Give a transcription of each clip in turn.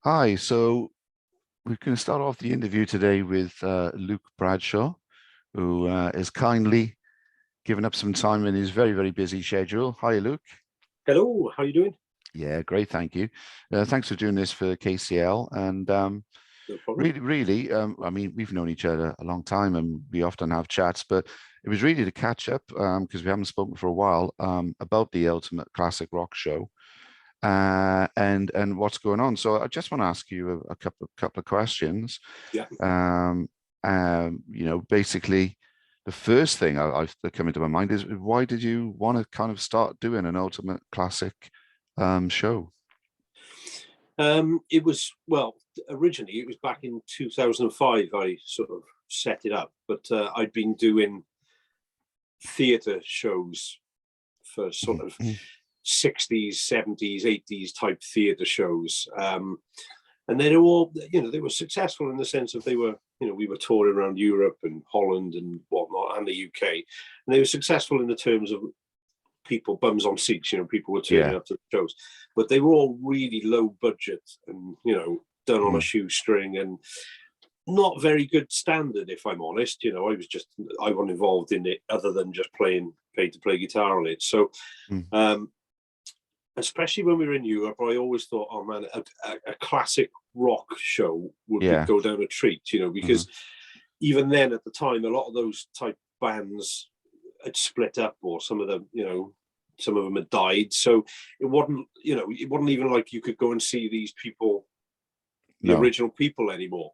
Hi, so we're going to start off the interview today with Luke Bradshaw, who is kindly given up some time in his very, very busy schedule. Hi, Luke. Hello, how you doing? Yeah, great, thank you. Thanks for doing this for KCL. And No problem. really, I mean, we've known each other a long time and we often have chats, but it was really to catch up because we haven't spoken for a while about the Ultimate Classic Rock Show. And what's going on. So I just want to ask you a couple of questions. Yeah. Basically, the first thing that come into my mind is why did you want to kind of start doing an ultimate classic show? It was, well, originally it was back in 2005 I sort of set it up, but I'd been doing theatre shows for sort of Mhm. 60s, 70s, 80s type theatre shows. And they were all, they were successful in the sense of they were, we were touring around Europe and Holland and whatnot, and the UK. And they were successful in the terms of people, bums on seats, people were turning Yeah. up to the shows, but they were all really low budget and, done on a shoestring and not very good standard, if I'm honest. I wasn't involved in it other than just paid to play guitar on it. So, Mm. especially when we were in Europe, I always thought, oh man, a classic rock show would Yeah. go down a treat, because even then at the time, a lot of those type bands had split up, or some of them, some of them had died. So it wasn't even like you could go and see these people, the No. original people anymore.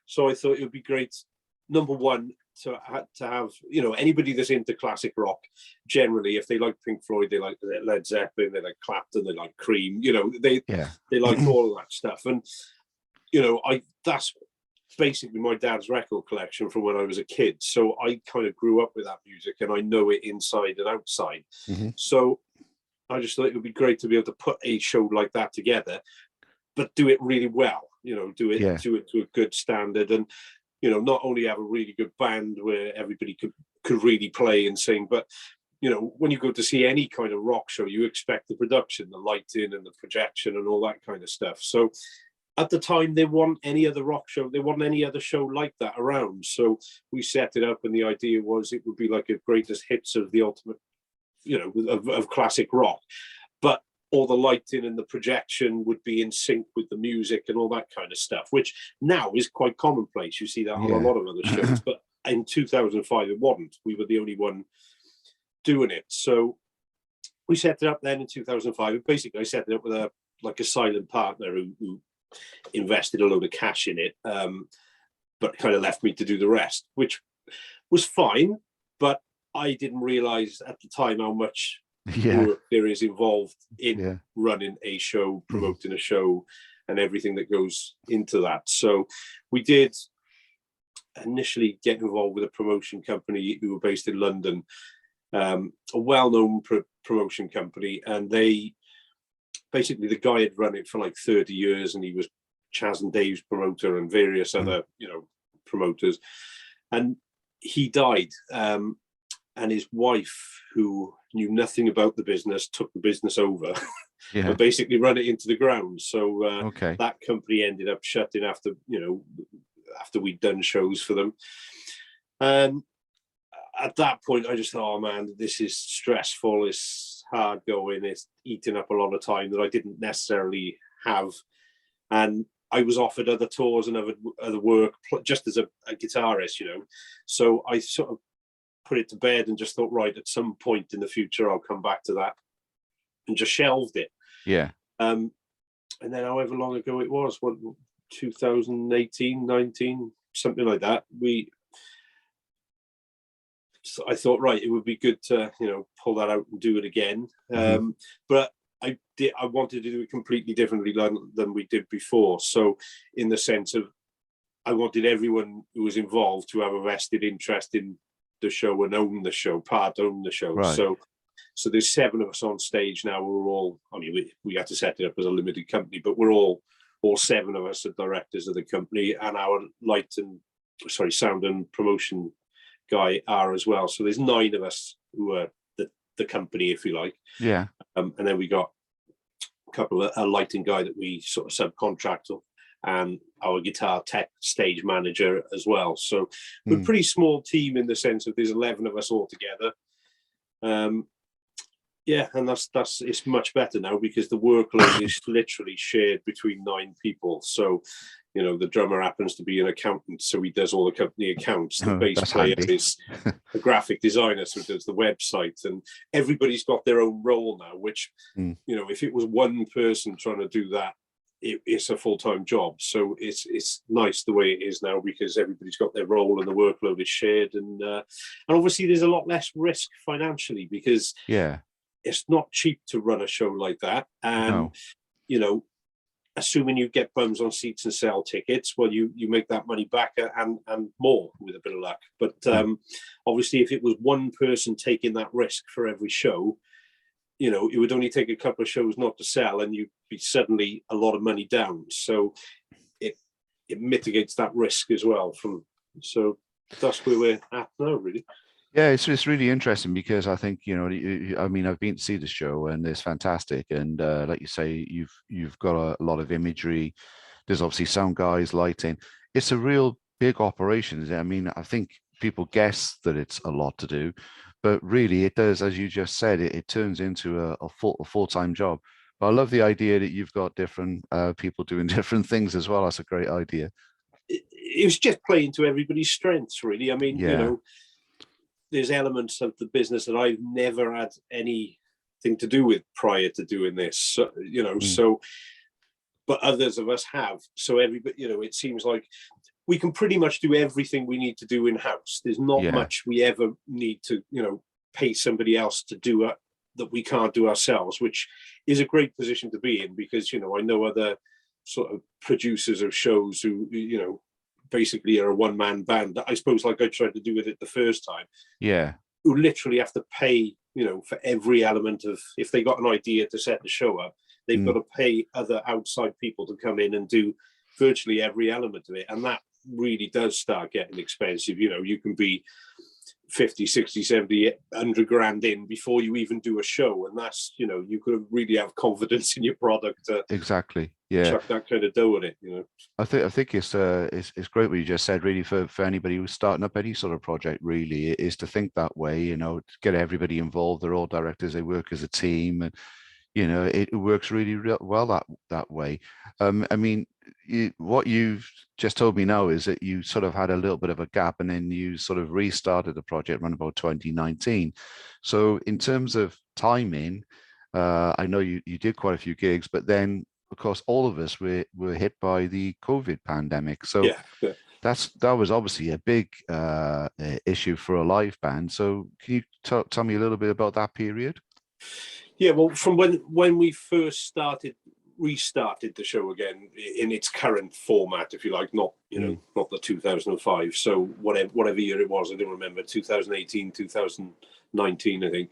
So I thought it would be great, number one, to have anybody that's into classic rock. Generally, if they like Pink Floyd, they like Led Zeppelin, they like Clapton, they like Cream. They like all of that stuff. And that's basically my dad's record collection from when I was a kid. So I kind of grew up with that music and I know it inside and outside. Mhm. So I just thought it would be great to be able to put a show like that together, but do it really well. Do it to a good standard, and not only have a really good band where everybody could really play and sing, but when you go to see any kind of rock show, you expect the production, the lighting and the projection and all that kind of stuff. So at the time, there wasn't any other rock show, there wasn't any other show like that around. So we set it up and the idea was it would be like a greatest hits of the ultimate, of classic rock, but all the lighting and the projection would be in sync with the music and all that kind of stuff, which now is quite commonplace. You see that on a lot of other shows, but in 2005 it wasn't. We were the only one doing it. So we set it up then in 2005. Basically, I set it up with a silent partner who invested a load of cash in it, but kind of left me to do the rest, which was fine. But I didn't realize at the time how much work there is involved in running a show, promoting a show, and everything that goes into that. So we did initially get involved with a promotion company who were based in London, a well-known promotion company, and they basically, the guy had run it for like 30 years and he was Chaz and Dave's promoter and various other promoters, and he died. And his wife, who knew nothing about the business, took the business over and basically run it into the ground. So that company ended up shutting after we'd done shows for them. And at that point, I just thought, oh man, this is stressful. It's hard going. It's eating up a lot of time that I didn't necessarily have. And I was offered other tours and other work just as a guitarist, So I sort of put it to bed and just thought, right, at some point in the future, I'll come back to that, and just shelved it. Yeah. And then however long ago it was, 2018, 19, something like that, I thought, right, it would be good to, pull that out and do it again. But I wanted to do it completely differently than we did before. So in the sense of, I wanted everyone who was involved to have a vested interest in the show and own the show, own the show. Right. So there's 7 of us on stage now. We're all, I mean, we had to set it up as a limited company, but we're all 7 of us are directors of the company, and our sound and promotion guy are as well. So there's 9 of us who are the company, if you like. Yeah. And then we got a lighting guy that we sort of subcontract and our guitar tech stage manager as well. So we're a pretty small team in the sense that there's 11 of us all together. Yeah, and that's it's much better now because the workload is literally shared between 9 people. So, you know, the drummer happens to be an accountant, so he does all the company accounts. The bass player is a graphic designer, so does the website, and everybody's got their own role now, which, you know, if it was one person trying to do that, it's a full-time job. So it's nice the way it is now because everybody's got their role and the workload is shared, and obviously there's a lot less risk financially because it's not cheap to run a show like that. And, you know, assuming you get bums on seats and sell tickets, well, you make that money back and more with a bit of luck. But obviously, if it was one person taking that risk for every show, you know, it would only take a couple of shows not to sell and you'd be suddenly a lot of money down. So it mitigates that risk as well. So that's where we're at now, really. Yeah, it's really interesting because I think, you know, I mean, I've been to see the show and it's fantastic. And like you say, you've got a lot of imagery. There's obviously sound guys, lighting. It's a real big operation. I mean, I think people guess that it's a lot to do, but really it does, as you just said, it turns into a full-time job. But I love the idea that you've got different people doing different things as well. That's a great idea. It was just playing to everybody's strengths, really. I mean, you know, there's elements of the business that I've never had anything to do with prior to doing this, so, you know, so, but others of us have. So everybody, you know, it seems like we can pretty much do everything we need to do in-house. There's not much we ever need to, you know, pay somebody else to do that we can't do ourselves, which is a great position to be in because, you know, I know other sort of producers of shows who, you know, basically are a one-man band, I suppose, like I tried to do with it the first time, who literally have to pay, you know, for every element of, if they got an idea to set the show up, they've got to pay other outside people to come in and do virtually every element of it, and that really does start getting expensive. You know, you can be 50, 60, 70, 100 grand in before you even do a show, and that's, you know, you could really have confidence in your product to chuck that kind of dough in it, you know. I think it's great what you just said, really, for anybody who's starting up any sort of project, really, is to think that way, you know, to get everybody involved. They're all directors, they work as a team, and, you know, it works really well that way. I mean, what you've just told me now is that you sort of had a little bit of a gap and then you sort of restarted the project around about 2019. So in terms of timing, I know you did quite a few gigs, but then of course all of us were hit by the COVID pandemic. So that was obviously a big issue for a live band. So can you tell me a little bit about that period? Yeah, well, from when we first restarted the show again in its current format, if you like, not, you know, not the 2005. So whatever year it was, I don't remember, 2018, 2019, I think.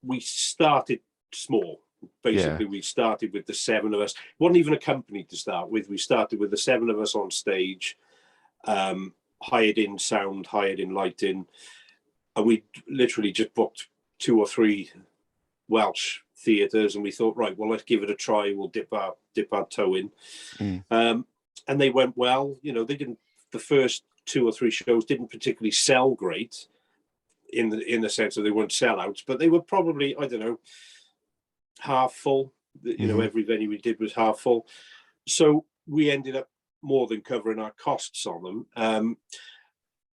We started small. Basically, we started with the 7 of us. It wasn't even a company to start with. We started with the 7 of us on stage, hired in sound, hired in lighting, and we literally just booked 2 or 3 Welsh theatres, and we thought, right, well, let's give it a try. We'll dip our toe in, and they went well. You know, the first 2 or 3 shows didn't particularly sell great in the sense that they weren't sellouts, but they were probably, I don't know, half full. You know, every venue we did was half full, so we ended up more than covering our costs on them.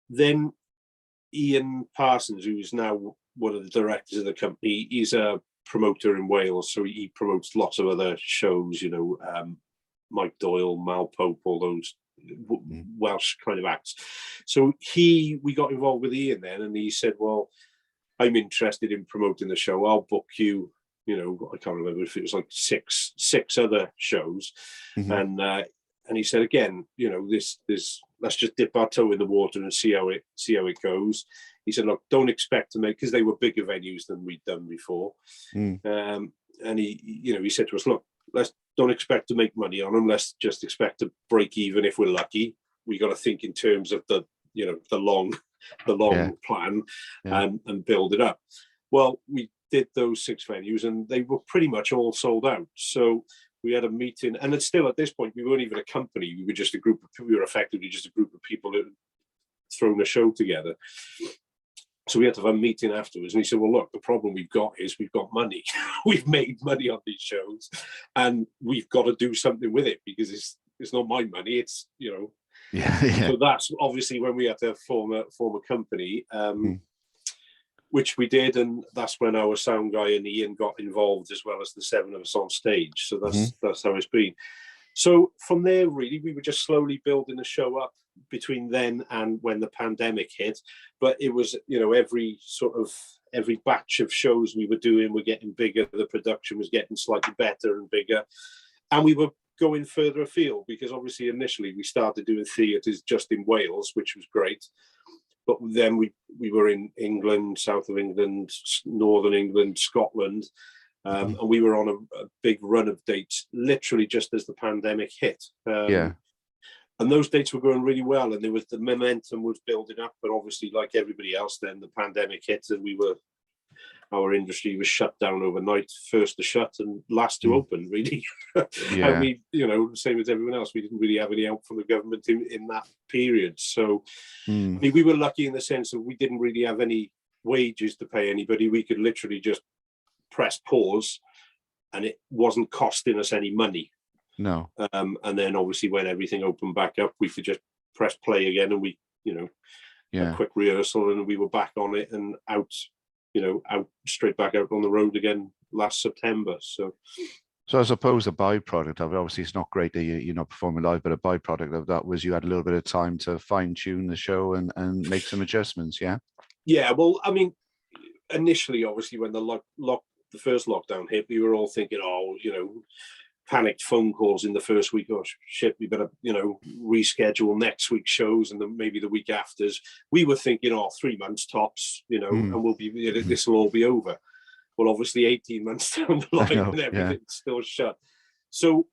Then Ian Parsons, who is now one of the directors of the company, he's a promoter in Wales, so he promotes lots of other shows, you know, Mike Doyle, Mal Pope, all those Welsh kind of acts. So we got involved with Ian then, and he said, well, I'm interested in promoting the show, I'll book you, you know, I can't remember if it was like six other shows. And he said, again, you know, this let's just dip our toe in the water and see how it goes. He said, look, don't expect to make, because they were bigger venues than we'd done before. And he said to us, look, don't expect to make money on them. Let's just expect to break even if we're lucky. We got to think in terms of the long plan and build it up. Well, we did those 6 venues and they were pretty much all sold out. So we had a meeting, and it's still at this point we weren't even a company. We were just a group of people. We were effectively just a group of people that had thrown a show together. So we had to have a meeting afterwards, and he said, "Well, look, the problem we've got is we've got money. We've made money on these shows, and we've got to do something with it because it's not my money. It's Yeah. So that's obviously when we had to form a company, which we did, and that's when our sound guy and Ian got involved, as well as the 7 of us on stage. So that's how it's been. So from there, really, we were just slowly building the show up between then and when the pandemic hit. But it was, every batch of shows we were doing were getting bigger. The production was getting slightly better and bigger. And we were going further afield, because obviously initially we started doing theatres just in Wales, which was great. But then we were in England, south of England, northern England, Scotland. And we were on a big run of dates, literally just as the pandemic hit. And those dates were going really well, and the momentum was building up. But obviously, like everybody else, then the pandemic hit, and our industry was shut down overnight. First to shut and last to open, really. And we, same as everyone else, we didn't really have any help from the government in that period. So I mean, we were lucky in the sense that we didn't really have any wages to pay anybody. We could literally just press pause, and it wasn't costing us any money. No. And then obviously when everything opened back up, we could just press play again, and we, a quick rehearsal, and we were back on it and out straight back out on the road again last September. So I suppose a byproduct of it, obviously it's not great that you're not performing live, but a byproduct of that was you had a little bit of time to fine tune the show and make some adjustments. Yeah, well, I mean, initially, obviously, when the first lockdown hit, we were all thinking, panicked phone calls in the first week. Oh shit, we better, reschedule next week's shows, and then maybe the week after's. We were thinking, 3 months tops, and we'll be, this will all be over. Well, obviously 18 months down the line, and everything's still shut. So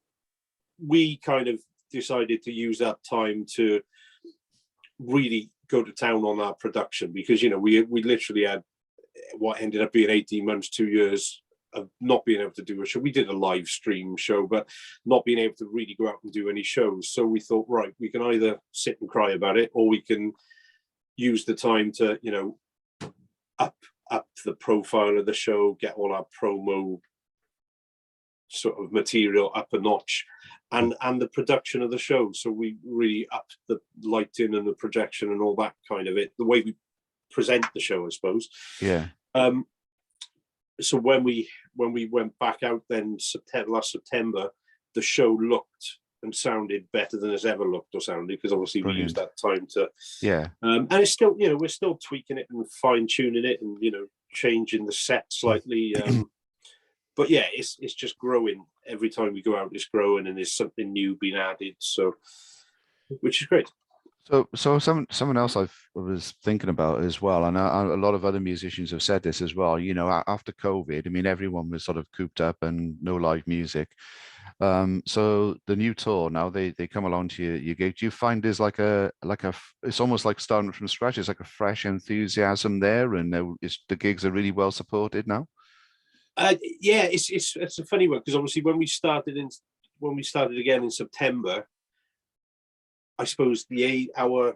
we kind of decided to use that time to really go to town on our production, because, we literally had what ended up being 18 months, 2 years of not being able to do a show. We did a live stream show, but not being able to really go out and do any shows. So we thought, right, we can either sit and cry about it, or we can use the time to, up the profile of the show, get all our promo sort of material up a notch, and the production of the show. So we really upped the lighting and the projection and all that kind of it, the way we present the show, I suppose. So when we went back out then last September, the show looked and sounded better than it's ever looked or sounded, because obviously we used that time to and it's still, we're still tweaking it and fine tuning it and changing the set slightly. But yeah, it's just growing every time we go out. It's growing, and there's something new being added, so which is great. So someone else I was thinking about as well, and a lot of other musicians have said this as well. After COVID, I mean, everyone was sort of cooped up and no live music. So the new tour now, they come along to your gig. Do you find there's like a it's almost like starting from scratch? It's like a fresh enthusiasm there, and the gigs are really well supported now. Yeah, it's a funny one, because obviously when we started again in September, I suppose our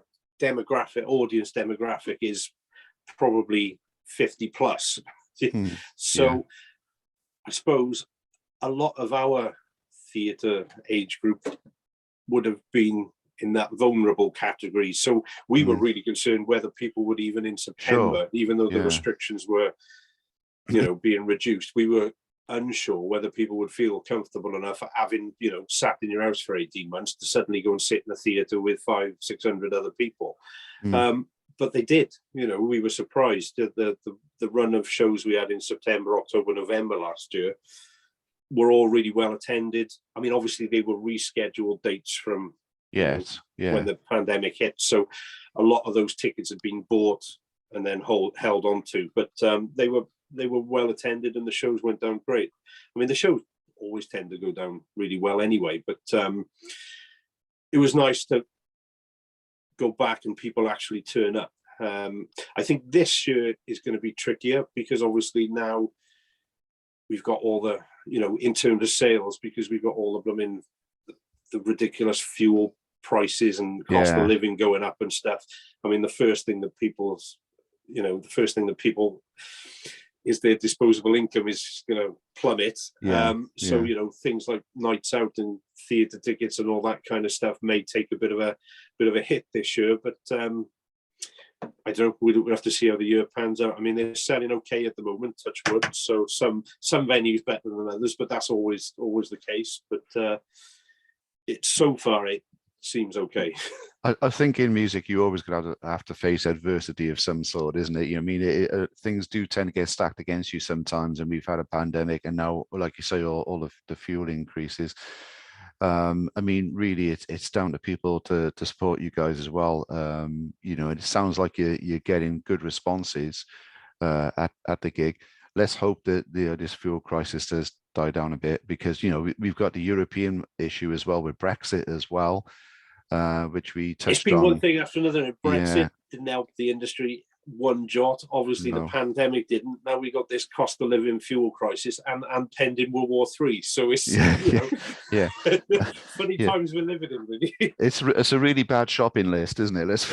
audience demographic is probably 50 plus. So I suppose a lot of our theatre age group would have been in that vulnerable category. So we were really concerned whether people would, even in September, even though the restrictions were, being reduced, we were unsure whether people would feel comfortable enough having, sat in your house for 18 months to suddenly go and sit in a theatre with 500-600 other people. But they did. We were surprised. The run of shows we had in September, October, November last year were all really well attended. I mean, obviously they were rescheduled dates from when the pandemic hit. So a lot of those tickets had been bought and then held on to, but they were well attended, and the shows went down great. I mean, the shows always tend to go down really well anyway, but it was nice to go back and people actually turn up. I think this year is going to be trickier, because obviously now we've got all the, in terms of sales, because we've got all of them in the ridiculous fuel prices and cost of living going up and stuff. I mean, the first thing that people is their disposable income is going to plummet. So things like nights out and theatre tickets and all that kind of stuff may take a bit of a hit this year. But I don't know. We'll have to see how the year pans out. I mean, they're selling okay at the moment, touch wood. So some venues better than others, but that's always the case. But it seems okay. I think in music, you always have to face adversity of some sort, isn't it? I mean, things do tend to get stacked against you sometimes, and we've had a pandemic, and now, like you say, all of the fuel increases. I mean, really, it's down to people to support you guys as well. It sounds like you're getting good responses at the gig. Let's hope that this fuel crisis does die down a bit, because we've got the European issue as well with Brexit as well. Which we touched on. It's been one thing after another. Brexit didn't help the industry one jot. Obviously, the pandemic didn't. Now we got this cost of living fuel crisis and pending World War III. So it's funny times we're living in. Really. It's a really bad shopping list, isn't it? Let's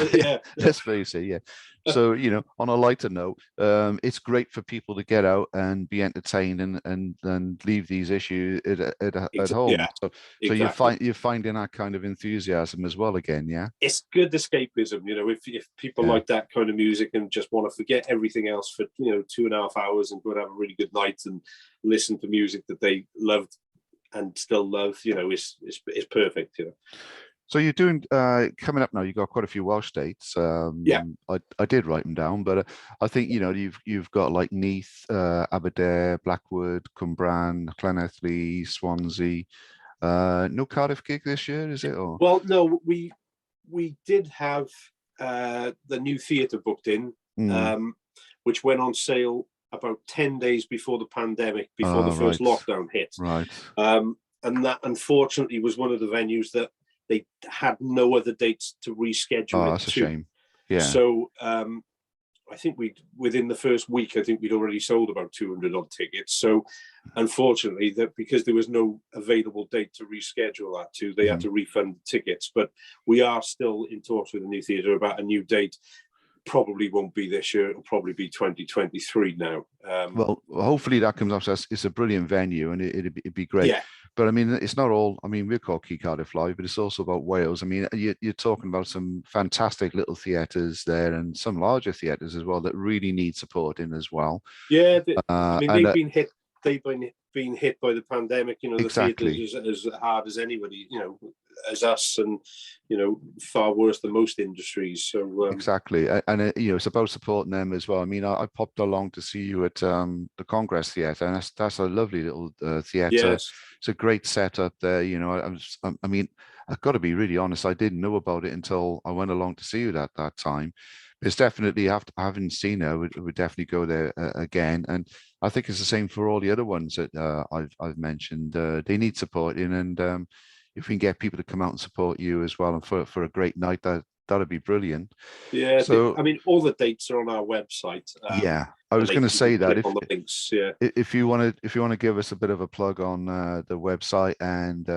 face it. Yeah. So on a lighter note, it's great for people to get out and be entertained and leave these issues at home. Yeah, so exactly. you're finding that kind of enthusiasm as well again. Yeah. It's good escapism. If people like that kind of music and just want to forget everything else for 2.5 hours and go and have a really good night and listen to music that they loved and still love, it's perfect. So you're doing coming up now. You've got quite a few Welsh dates. I did write them down, but I think you've got like Neath, Aberdare, Blackwood, Cwmbran, Llanelli, Swansea. No Cardiff gig this year, is it? Or? Well, no, we did have the new theatre booked in, which went on sale about 10 days before the pandemic, before the first lockdown hit. Right. And that unfortunately was one of the venues that they had no other dates to reschedule. Oh, that's a shame. Yeah. So I think within the first week, I think we'd already sold about 200 odd tickets. So unfortunately, because there was no available date to reschedule that to, they had to refund the tickets. But we are still in talks with the new theatre about a new date. Probably won't be this year. It'll probably be 2023 now. Well, hopefully that comes up. It's a brilliant venue, and it'd be great. Yeah. But I mean, it's not all. I mean, we're called Key Cardiff Live, but it's also about Wales. I mean, you're talking about some fantastic little theatres there, and some larger theatres as well that really need supporting as well. Yeah, I mean, they've been hit. They've been hit by the pandemic. Exactly. The theatres as hard as anybody. As us, and far worse than most industries. So exactly, and it's about supporting them as well. I mean, I popped along to see you at the Congress Theatre, and that's a lovely little theatre. Yes. It's a great setup there. I mean, I've got to be really honest. I didn't know about it until I went along to see you at that time. It's definitely, after having seen it, would definitely go there again. And I think it's the same for all the other ones that I've mentioned. They need supporting, and if we can get people to come out and support you as well, and for a great night, that'd be brilliant. Yeah. So I mean, all the dates are on our website. I was going to say that on the links, if you want to give us a bit of a plug on the website, and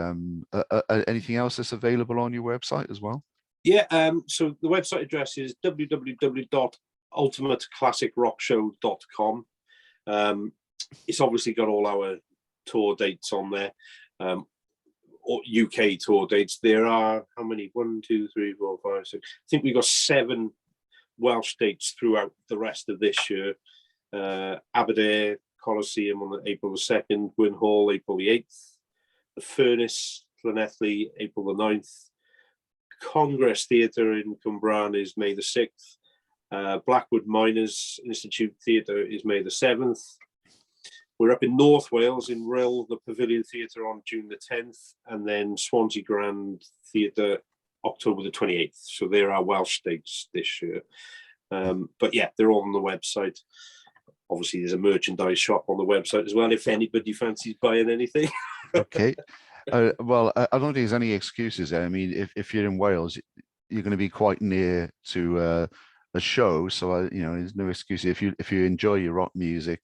anything else that's available on your website as well. Yeah. So the website address is www.ultimateclassicrockshow.com. It's obviously got all our tour dates on there. Or UK tour dates. There are how many? 1, 2, 3, 4, 5, 6. I think we've got 7 Welsh dates throughout the rest of this year. Aberdare Coliseum on April the 2nd, Gwyn Hall April the 8th, the Furnace Llanelli April the 9th, Congress Theatre in Cwmbran is May the 6th, Blackwood Miners Institute Theatre is May the 7th. We're up in North Wales in Rhyl, the Pavilion Theatre on June the 10th, and then Swansea Grand Theatre October the 28th. So there are Welsh dates this year. But yeah, they're all on the website. Obviously, there's a merchandise shop on the website as well, if anybody fancies buying anything. Okay. Well, I don't think there's any excuses there. I mean, if you're in Wales, you're going to be quite near to a show. So, there's no excuse. If you enjoy your rock music,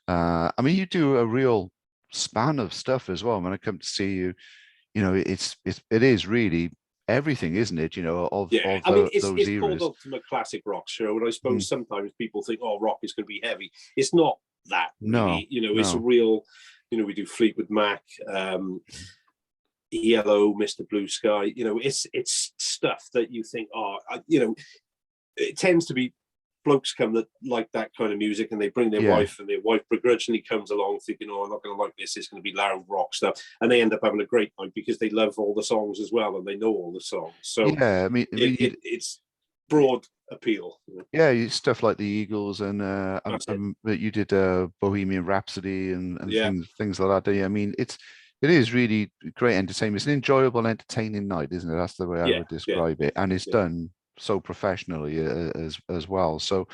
I mean, you do a real span of stuff as well. When I come to see you, you know, it is really everything, isn't it? You know, of I mean, it's those called eras. Ultimate Classic Rock Show, and I suppose sometimes people think, oh, rock is going to be heavy. It's not that really. It's a real, we do Fleetwood Mac, Yellow, Mr. Blue Sky. It's stuff that you think, it tends to be blokes come that like that kind of music, and they bring their wife, and their wife begrudgingly comes along thinking, oh, I'm not going to like this, it's going to be loud rock stuff, and they end up having a great night because they love all the songs as well, and they know all the songs. So yeah, I mean it's broad appeal. Yeah, stuff like the Eagles, and you did Bohemian Rhapsody and things like that. I mean, it is really great entertainment. It's an enjoyable, entertaining night, isn't it? That's the way I would describe it, and it's done so professionally as well. So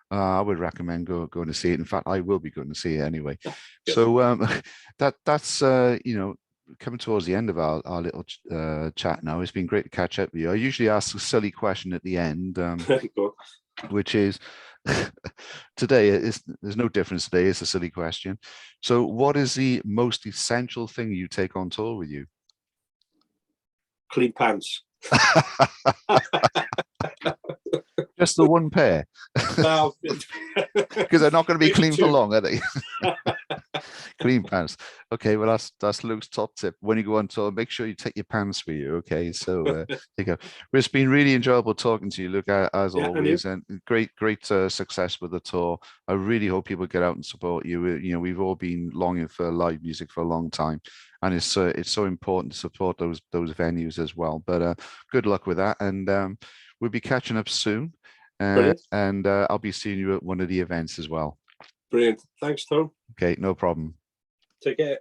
I would recommend going to see it. In fact, I will be going to see it anyway. So that's coming towards the end of our little chat now. It's been great to catch up with you. I usually ask a silly question at the end, which is today there's no difference today. It's a silly question. So what is the most essential thing you take on tour with you? Clean pants. Just the one pair? No. Because they're not going to be clean for long, are they? Clean pants. Okay, well that's Luke's top tip. When you go on tour, make sure you take your pants with you. Okay, so there you go. But it's been really enjoyable talking to you, Luke, as always, and great success with the tour. I really hope people get out and support you. We've all been longing for live music for a long time, and it's so important to support those venues as well. But good luck with that, and we'll be catching up soon. And I'll be seeing you at one of the events as well. Brilliant. Thanks, Tom. Okay, no problem. Take care.